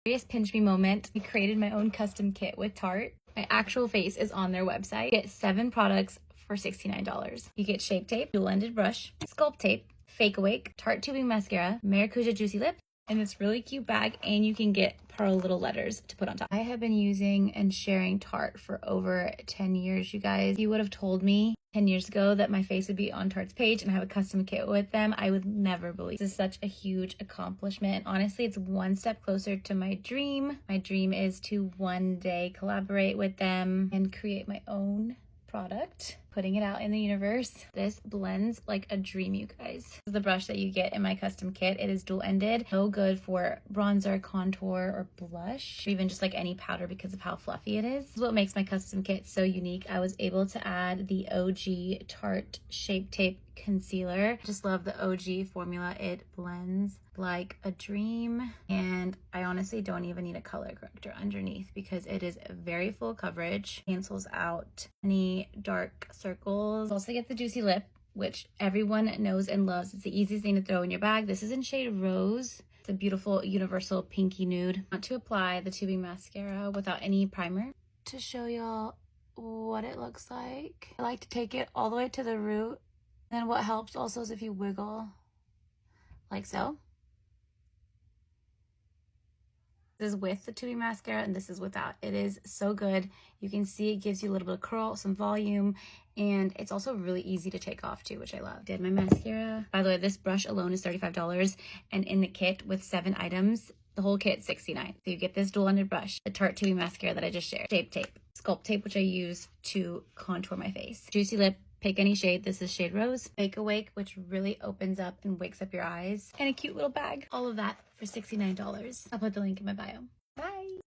Serious pinch me moment. I created my own custom kit with Tarte. My actual face is on their website. Get 7 products for $69. You get shape tape, dual-ended brush, sculpt tape, fake awake, Tarte tubing mascara, maracuja juicy lip, and this really cute bag, and you can get pearl little letters to put on top. I have been using and sharing Tarte for over 10 years, you guys. If you would have told me 10 years ago that my face would be on Tarte's page and have a custom kit with them, I would never believe. This is such a huge accomplishment. Honestly, it's one step closer to my dream. My dream is to one day collaborate with them and create my own product, putting it out in the universe. This blends like a dream, you guys. This is the brush that you get in my custom kit. It is dual-ended, so good for bronzer, contour, or blush, or even just like any powder because of how fluffy it is. This is what makes my custom kit so unique. I was able to add the OG Tarte Shape Tape Concealer. Just love the OG formula. It blends like a dream, and I honestly don't even need a color corrector underneath because it is very full coverage, cancels out any dark circles. Also get the juicy lip, which everyone knows and loves. It's the easiest thing to throw in your bag. This is in shade Rose. It's a beautiful universal pinky nude. I want to apply the tubing mascara without any primer to show y'all what it looks like. I like to take it all the way to the root. And what helps also is if you wiggle like so. This is with the tubing mascara and this is without. It is so good. You can see it gives you a little bit of curl, some volume, and it's also really easy to take off too, which I love. Did my mascara. By the way, this brush alone is $35, and in the kit with 7 items, the whole kit $69. So you get this dual-ended brush, the Tarte tubing mascara that I just shared, shape tape, sculpt tape, which I use to contour my face, juicy lip. Pick any shade. This is shade Rose. Fake Awake, which really opens up and wakes up your eyes. And a cute little bag. All of that for $69. I'll put the link in my bio.